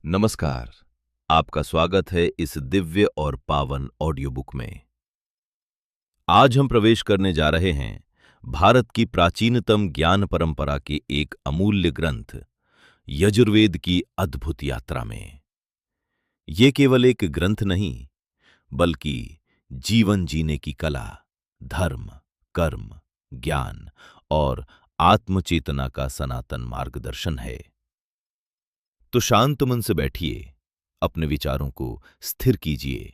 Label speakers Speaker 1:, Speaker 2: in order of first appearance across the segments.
Speaker 1: नमस्कार। आपका स्वागत है इस दिव्य और पावन ऑडियो बुक में। आज हम प्रवेश करने जा रहे हैं भारत की प्राचीनतम ज्ञान परंपरा के एक अमूल्य ग्रंथ यजुर्वेद की अद्भुत यात्रा में। ये केवल एक ग्रंथ नहीं, बल्कि जीवन जीने की कला, धर्म, कर्म, ज्ञान और आत्मचेतना का सनातन मार्गदर्शन है। तो शांत मन से बैठिए, अपने विचारों को स्थिर कीजिए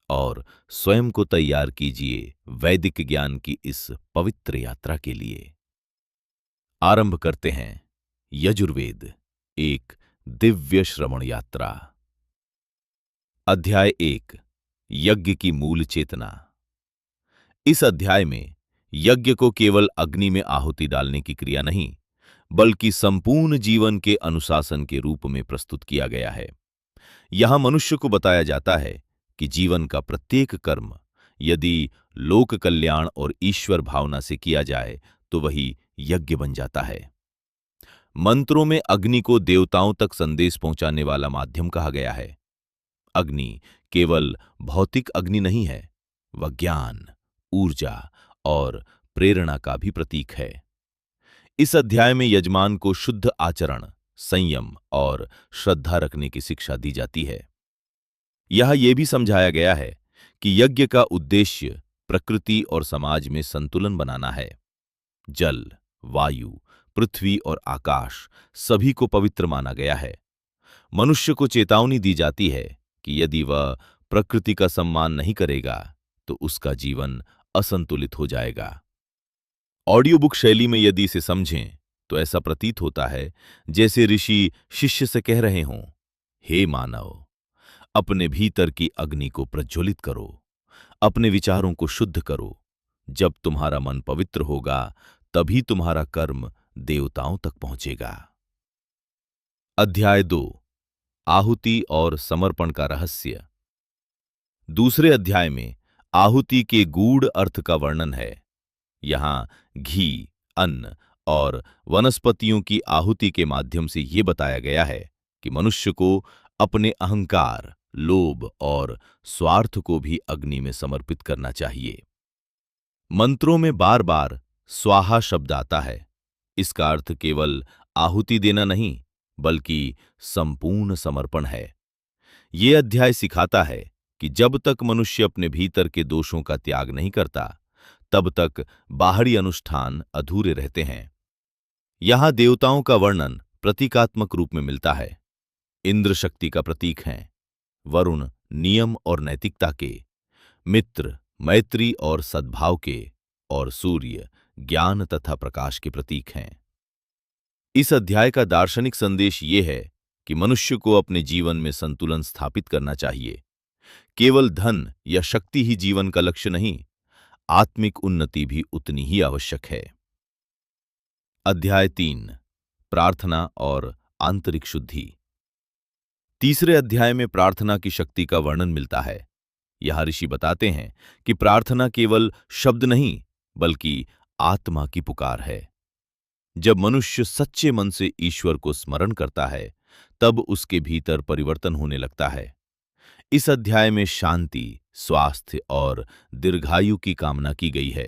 Speaker 1: और स्वयं को तैयार कीजिए वैदिक ज्ञान की इस पवित्र यात्रा के लिए। आरंभ करते हैं यजुर्वेद, एक दिव्य श्रवण यात्रा। अध्याय 1, यज्ञ की मूल चेतना। इस अध्याय में यज्ञ को केवल अग्नि में आहुति डालने की क्रिया नहीं, बल्कि संपूर्ण जीवन के अनुशासन के रूप में प्रस्तुत किया गया है। यहां मनुष्य को बताया जाता है कि जीवन का प्रत्येक कर्म यदि लोक कल्याण और ईश्वर भावना से किया जाए तो वही यज्ञ बन जाता है। मंत्रों में अग्नि को देवताओं तक संदेश पहुंचाने वाला माध्यम कहा गया है। अग्नि केवल भौतिक अग्नि नहीं है, वह ज्ञान, ऊर्जा और प्रेरणा का भी प्रतीक है। इस अध्याय में यजमान को शुद्ध आचरण, संयम और श्रद्धा रखने की शिक्षा दी जाती है। यह भी समझाया गया है कि यज्ञ का उद्देश्य प्रकृति और समाज में संतुलन बनाना है। जल, वायु, पृथ्वी और आकाश सभी को पवित्र माना गया है। मनुष्य को चेतावनी दी जाती है कि यदि वह प्रकृति का सम्मान नहीं करेगा तो उसका जीवन असंतुलित हो जाएगा। ऑडियो बुक शैली में यदि इसे समझें तो ऐसा प्रतीत होता है जैसे ऋषि शिष्य से कह रहे हों, हे मानव, अपने भीतर की अग्नि को प्रज्वलित करो, अपने विचारों को शुद्ध करो। जब तुम्हारा मन पवित्र होगा तभी तुम्हारा कर्म देवताओं तक पहुंचेगा। अध्याय 2, आहुति और समर्पण का रहस्य। दूसरे अध्याय में आहुति के गूढ़ अर्थ का वर्णन है। यहां घी, अन्न और वनस्पतियों की आहुति के माध्यम से यह बताया गया है कि मनुष्य को अपने अहंकार, लोभ और स्वार्थ को भी अग्नि में समर्पित करना चाहिए। मंत्रों में बार बार स्वाहा शब्द आता है। इसका अर्थ केवल आहुति देना नहीं, बल्कि संपूर्ण समर्पण है। यह अध्याय सिखाता है कि जब तक मनुष्य अपने भीतर के दोषों का त्याग नहीं करता, तब तक बाहरी अनुष्ठान अधूरे रहते हैं। यहां देवताओं का वर्णन प्रतीकात्मक रूप में मिलता है। इंद्र शक्ति का प्रतीक हैं, वरुण नियम और नैतिकता के, मित्र मैत्री और सद्भाव के, और सूर्य ज्ञान तथा प्रकाश के प्रतीक हैं। इस अध्याय का दार्शनिक संदेश ये है कि मनुष्य को अपने जीवन में संतुलन स्थापित करना चाहिए। केवल धन या शक्ति ही जीवन का लक्ष्य नहीं, आत्मिक उन्नति भी उतनी ही आवश्यक है। अध्याय 3, प्रार्थना और आंतरिक शुद्धि। तीसरे अध्याय में प्रार्थना की शक्ति का वर्णन मिलता है। यहां ऋषि बताते हैं कि प्रार्थना केवल शब्द नहीं, बल्कि आत्मा की पुकार है। जब मनुष्य सच्चे मन से ईश्वर को स्मरण करता है, तब उसके भीतर परिवर्तन होने लगता है। इस अध्याय में शांति, स्वास्थ्य और दीर्घायु की कामना की गई है।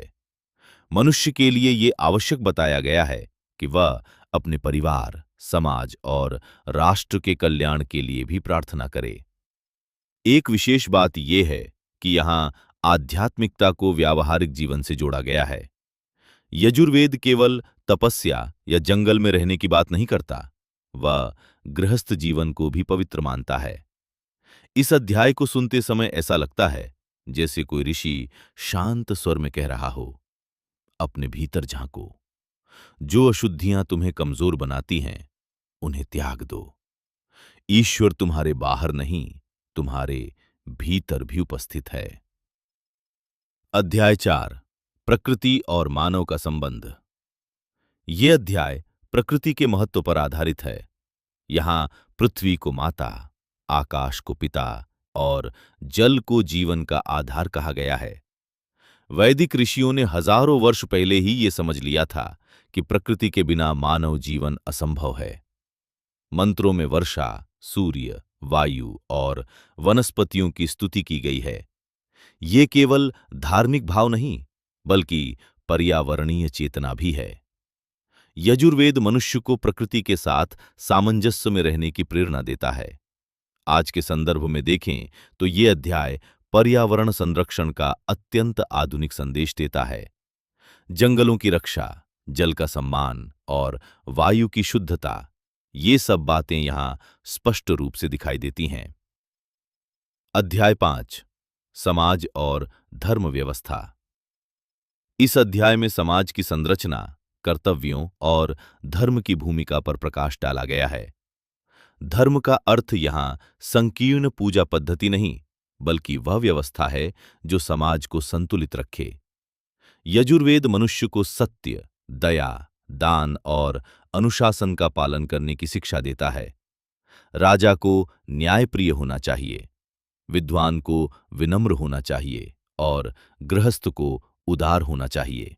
Speaker 1: मनुष्य के लिए यह आवश्यक बताया गया है कि वह अपने परिवार, समाज और राष्ट्र के कल्याण के लिए भी प्रार्थना करे। एक विशेष बात यह है कि यहां आध्यात्मिकता को व्यावहारिक जीवन से जोड़ा गया है। यजुर्वेद केवल तपस्या या जंगल में रहने की बात नहीं करता, वह गृहस्थ जीवन को भी पवित्र मानता है। इस अध्याय को सुनते समय ऐसा लगता है जैसे कोई ऋषि शांत स्वर में कह रहा हो, अपने भीतर झांको। जो अशुद्धियां तुम्हें कमजोर बनाती हैं, उन्हें त्याग दो। ईश्वर तुम्हारे बाहर नहीं, तुम्हारे भीतर भी उपस्थित है। अध्याय 4, प्रकृति और मानव का संबंध। यह अध्याय प्रकृति के महत्व पर आधारित है। यहां पृथ्वी को माता, आकाश को पिता और जल को जीवन का आधार कहा गया है। वैदिक ऋषियों ने हजारों वर्ष पहले ही यह समझ लिया था कि प्रकृति के बिना मानव जीवन असंभव है। मंत्रों में वर्षा, सूर्य, वायु और वनस्पतियों की स्तुति की गई है। ये केवल धार्मिक भाव नहीं, बल्कि पर्यावरणीय चेतना भी है। यजुर्वेद मनुष्य को प्रकृति के साथ सामंजस्य में रहने की प्रेरणा देता है। आज के संदर्भ में देखें तो ये अध्याय पर्यावरण संरक्षण का अत्यंत आधुनिक संदेश देता है। जंगलों की रक्षा, जल का सम्मान और वायु की शुद्धता, ये सब बातें यहां स्पष्ट रूप से दिखाई देती हैं। अध्याय 5, समाज और धर्म व्यवस्था। इस अध्याय में समाज की संरचना, कर्तव्यों और धर्म की भूमिका पर प्रकाश डाला गया है। धर्म का अर्थ यहां संकीर्ण पूजा पद्धति नहीं, बल्कि वह व्यवस्था है जो समाज को संतुलित रखे। यजुर्वेद मनुष्य को सत्य, दया, दान और अनुशासन का पालन करने की शिक्षा देता है। राजा को न्यायप्रिय होना चाहिए, विद्वान को विनम्र होना चाहिए और गृहस्थ को उदार होना चाहिए।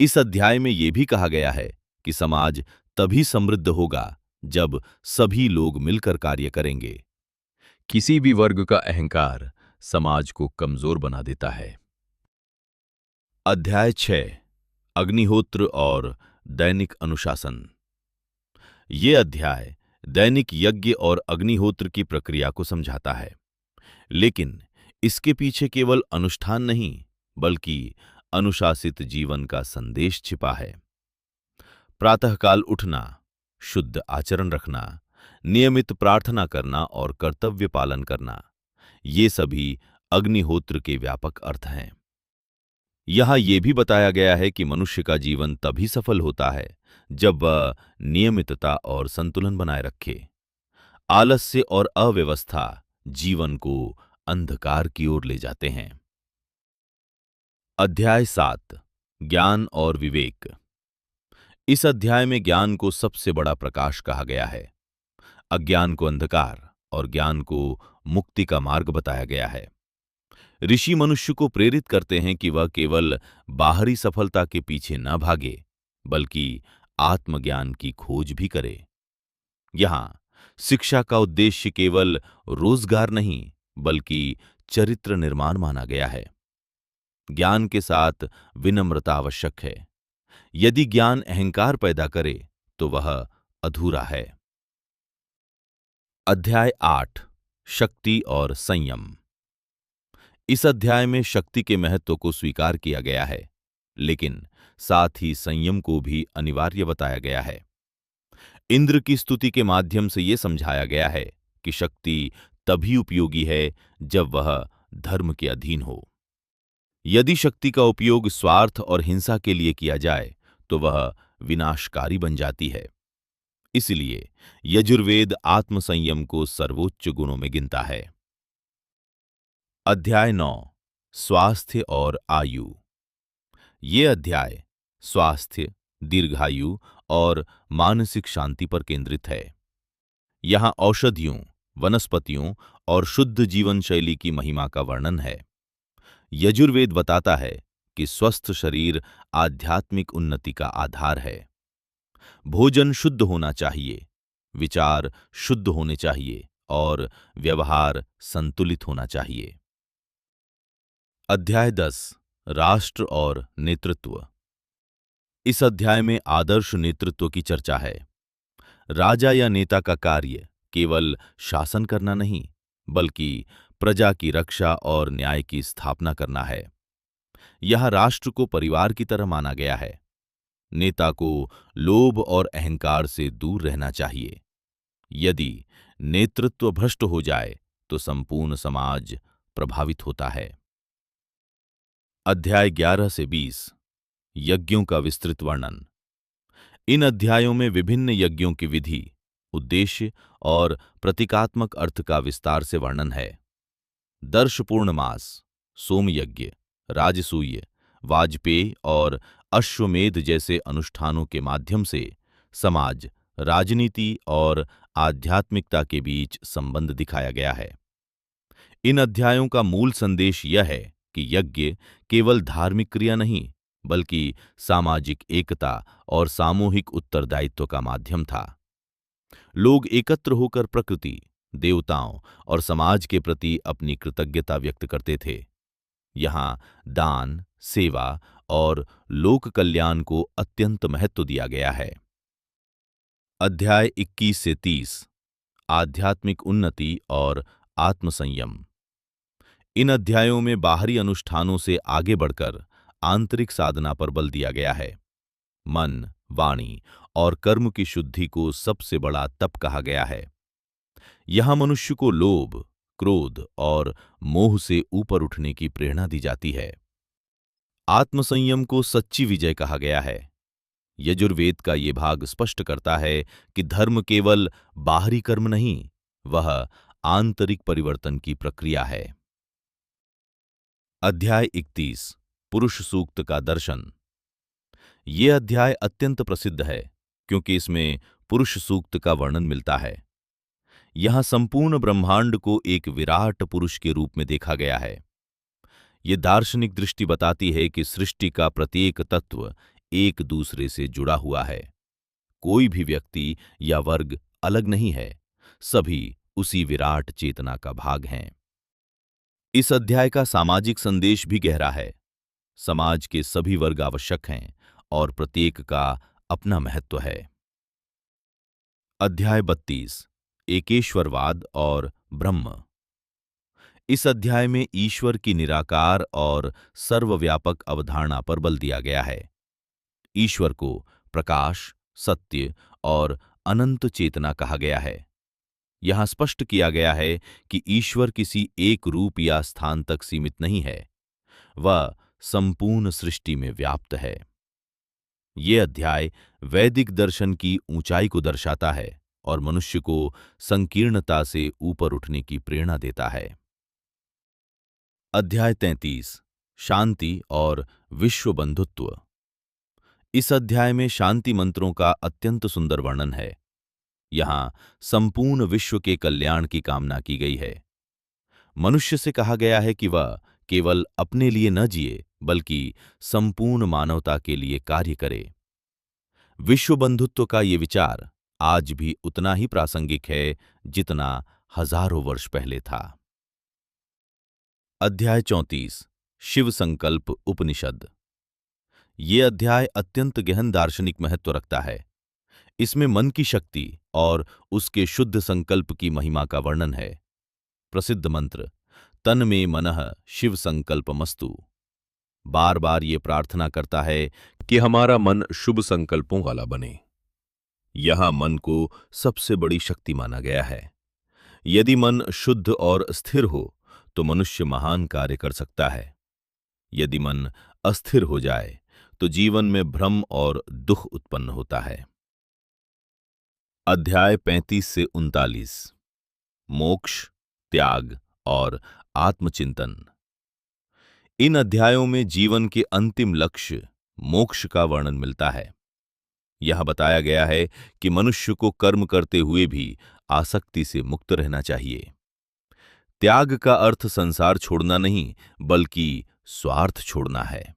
Speaker 1: इस अध्याय में यह भी कहा गया है कि समाज तभी समृद्ध होगा जब सभी लोग मिलकर कार्य करेंगे। किसी भी वर्ग का अहंकार समाज को कमजोर बना देता है। अध्याय 6, अग्निहोत्र और दैनिक अनुशासन। ये अध्याय दैनिक यज्ञ और अग्निहोत्र की प्रक्रिया को समझाता है, लेकिन इसके पीछे केवल अनुष्ठान नहीं, बल्कि अनुशासित जीवन का संदेश छिपा है। प्रातःकाल उठना, शुद्ध आचरण रखना, नियमित प्रार्थना करना और कर्तव्य पालन करना, ये सभी अग्निहोत्र के व्यापक अर्थ हैं। यहां यह भी बताया गया है कि मनुष्य का जीवन तभी सफल होता है जब वह नियमितता और संतुलन बनाए रखे। आलस्य और अव्यवस्था जीवन को अंधकार की ओर ले जाते हैं। अध्याय 7, ज्ञान और विवेक। इस अध्याय में ज्ञान को सबसे बड़ा प्रकाश कहा गया है। अज्ञान को अंधकार और ज्ञान को मुक्ति का मार्ग बताया गया है। ऋषि मनुष्य को प्रेरित करते हैं कि वह केवल बाहरी सफलता के पीछे न भागे, बल्कि आत्मज्ञान की खोज भी करे। यहां शिक्षा का उद्देश्य केवल रोजगार नहीं, बल्कि चरित्र निर्माण माना गया है। ज्ञान के साथ विनम्रता आवश्यक है। यदि ज्ञान अहंकार पैदा करे तो वह अधूरा है। अध्याय 8, शक्ति और संयम। इस अध्याय में शक्ति के महत्व को स्वीकार किया गया है, लेकिन साथ ही संयम को भी अनिवार्य बताया गया है। इंद्र की स्तुति के माध्यम से यह समझाया गया है कि शक्ति तभी उपयोगी है जब वह धर्म के अधीन हो। यदि शक्ति का उपयोग स्वार्थ और हिंसा के लिए किया जाए तो वह विनाशकारी बन जाती है। इसलिए यजुर्वेद आत्मसंयम को सर्वोच्च गुणों में गिनता है। अध्याय 9, स्वास्थ्य और आयु। ये अध्याय स्वास्थ्य, दीर्घायु और मानसिक शांति पर केंद्रित है। यहां औषधियों, वनस्पतियों और शुद्ध जीवन शैली की महिमा का वर्णन है। यजुर्वेद बताता है कि स्वस्थ शरीर आध्यात्मिक उन्नति का आधार है। भोजन शुद्ध होना चाहिए, विचार शुद्ध होने चाहिए और व्यवहार संतुलित होना चाहिए। अध्याय 10, राष्ट्र और नेतृत्व। इस अध्याय में आदर्श नेतृत्व की चर्चा है। राजा या नेता का कार्य केवल शासन करना नहीं, बल्कि प्रजा की रक्षा और न्याय की स्थापना करना है। यह राष्ट्र को परिवार की तरह माना गया है। नेता को लोभ और अहंकार से दूर रहना चाहिए। यदि नेतृत्व भ्रष्ट हो जाए तो संपूर्ण समाज प्रभावित होता है। अध्याय 11 से 20, यज्ञों का विस्तृत वर्णन। इन अध्यायों में विभिन्न यज्ञों की विधि, उद्देश्य और प्रतीकात्मक अर्थ का विस्तार से वर्णन है। दर्शपूर्ण मास, सोमयज्ञ, राजसूय, वाजपेय और अश्वमेध जैसे अनुष्ठानों के माध्यम से समाज, राजनीति और आध्यात्मिकता के बीच संबंध दिखाया गया है। इन अध्यायों का मूल संदेश यह है कि यज्ञ केवल धार्मिक क्रिया नहीं, बल्कि सामाजिक एकता और सामूहिक उत्तरदायित्व का माध्यम था। लोग एकत्र होकर प्रकृति, देवताओं और समाज के प्रति अपनी कृतज्ञता व्यक्त करते थे। यहाँ दान, सेवा और लोक कल्याण को अत्यंत महत्व दिया गया है। अध्याय 21 से 30 आध्यात्मिक उन्नति और आत्मसंयम। इन अध्यायों में बाहरी अनुष्ठानों से आगे बढ़कर आंतरिक साधना पर बल दिया गया है। मन, वाणी और कर्म की शुद्धि को सबसे बड़ा तप कहा गया है। यहां मनुष्य को लोभ, क्रोध और मोह से ऊपर उठने की प्रेरणा दी जाती है। आत्मसंयम को सच्ची विजय कहा गया है। यजुर्वेद का ये भाग स्पष्ट करता है कि धर्म केवल बाहरी कर्म नहीं, वह आंतरिक परिवर्तन की प्रक्रिया है। अध्याय 31 पुरुष सूक्त का दर्शन। ये अध्याय अत्यंत प्रसिद्ध है क्योंकि इसमें पुरुष सूक्त का वर्णन मिलता है। यहां संपूर्ण ब्रह्मांड को एक विराट पुरुष के रूप में देखा गया है। ये दार्शनिक दृष्टि बताती है कि सृष्टि का प्रत्येक तत्व एक दूसरे से जुड़ा हुआ है। कोई भी व्यक्ति या वर्ग अलग नहीं है, सभी उसी विराट चेतना का भाग हैं। इस अध्याय का सामाजिक संदेश भी गहरा है। समाज के सभी वर्ग आवश्यक हैं और प्रत्येक का अपना महत्व है। अध्याय 32 एकेश्वरवाद और ब्रह्म। इस अध्याय में ईश्वर की निराकार और सर्वव्यापक अवधारणा पर बल दिया गया है। ईश्वर को प्रकाश, सत्य और अनंत चेतना कहा गया है। यहां स्पष्ट किया गया है कि ईश्वर किसी एक रूप या स्थान तक सीमित नहीं है, वह संपूर्ण सृष्टि में व्याप्त है। ये अध्याय वैदिक दर्शन की ऊंचाई को दर्शाता है और मनुष्य को संकीर्णता से ऊपर उठने की प्रेरणा देता है। अध्याय 33 शांति और विश्व बंधुत्व। इस अध्याय में शांति मंत्रों का अत्यंत सुंदर वर्णन है। यहां संपूर्ण विश्व के कल्याण की कामना की गई है। मनुष्य से कहा गया है कि वह केवल अपने लिए न जिए बल्कि संपूर्ण मानवता के लिए कार्य करे। विश्व बंधुत्व का ये विचार आज भी उतना ही प्रासंगिक है जितना हजारों वर्ष पहले था। अध्याय 34 शिव संकल्प उपनिषद। ये अध्याय अत्यंत गहन दार्शनिक महत्व रखता है। इसमें मन की शक्ति और उसके शुद्ध संकल्प की महिमा का वर्णन है। प्रसिद्ध मंत्र तन में मनः शिव संकल्पमस्तु बार बार ये प्रार्थना करता है कि हमारा मन शुभ संकल्पों वाला बने। यहां मन को सबसे बड़ी शक्ति माना गया है। यदि मन शुद्ध और स्थिर हो तो मनुष्य महान कार्य कर सकता है। यदि मन अस्थिर हो जाए तो जीवन में भ्रम और दुख उत्पन्न होता है। अध्याय 35 से 39 मोक्ष, त्याग और आत्मचिंतन। इन अध्यायों में जीवन के अंतिम लक्ष्य मोक्ष का वर्णन मिलता है। यह बताया गया है कि मनुष्य को कर्म करते हुए भी आसक्ति से मुक्त रहना चाहिए। त्याग का अर्थ संसार छोड़ना नहीं बल्कि स्वार्थ छोड़ना है।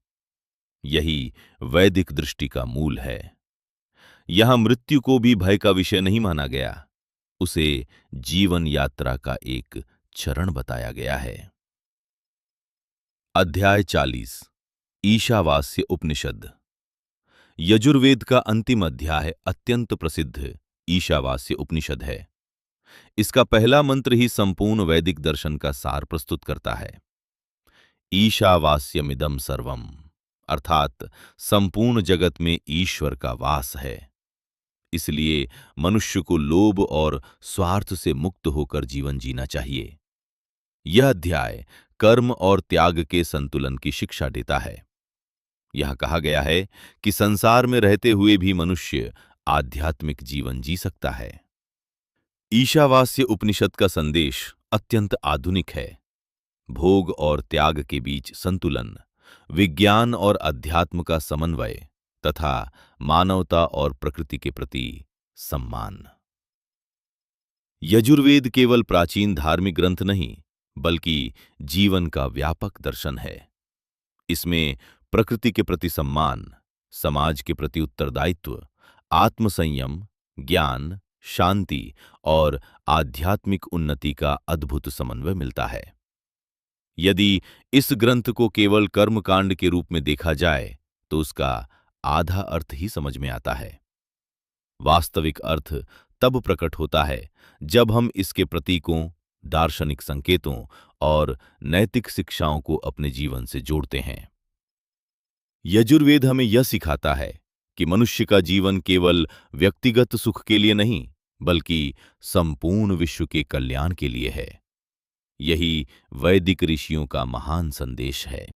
Speaker 1: यही वैदिक दृष्टि का मूल है। यहां मृत्यु को भी भय का विषय नहीं माना गया, उसे जीवन यात्रा का एक चरण बताया गया है। अध्याय 40 ईशावास्य उपनिषद। यजुर्वेद का अंतिम अध्याय अत्यंत प्रसिद्ध ईशावास्य उपनिषद है। इसका पहला मंत्र ही संपूर्ण वैदिक दर्शन का सार प्रस्तुत करता है। ईशावास्यमिदं सर्वम अर्थात संपूर्ण जगत में ईश्वर का वास है। इसलिए मनुष्य को लोभ और स्वार्थ से मुक्त होकर जीवन जीना चाहिए। यह अध्याय कर्म और त्याग के संतुलन की शिक्षा देता है। यह कहा गया है कि संसार में रहते हुए भी मनुष्य आध्यात्मिक जीवन जी सकता है। ईशावास्य उपनिषद का संदेश अत्यंत आधुनिक है। भोग और त्याग के बीच संतुलन, विज्ञान और अध्यात्म का समन्वय तथा मानवता और प्रकृति के प्रति सम्मान। यजुर्वेद केवल प्राचीन धार्मिक ग्रंथ नहीं बल्कि जीवन का व्यापक दर्शन है। इसमें प्रकृति के प्रति सम्मान, समाज के प्रति उत्तरदायित्व, आत्मसंयम, ज्ञान, शांति और आध्यात्मिक उन्नति का अद्भुत समन्वय मिलता है। यदि इस ग्रंथ को केवल कर्मकांड के रूप में देखा जाए तो उसका आधा अर्थ ही समझ में आता है। वास्तविक अर्थ तब प्रकट होता है जब हम इसके प्रतीकों, दार्शनिक संकेतों और नैतिक शिक्षाओं को अपने जीवन से जोड़ते हैं। यजुर्वेद हमें यह सिखाता है कि मनुष्य का जीवन केवल व्यक्तिगत सुख के लिए नहीं, बल्कि संपूर्ण विश्व के कल्याण के लिए है। यही वैदिक ऋषियों का महान संदेश है।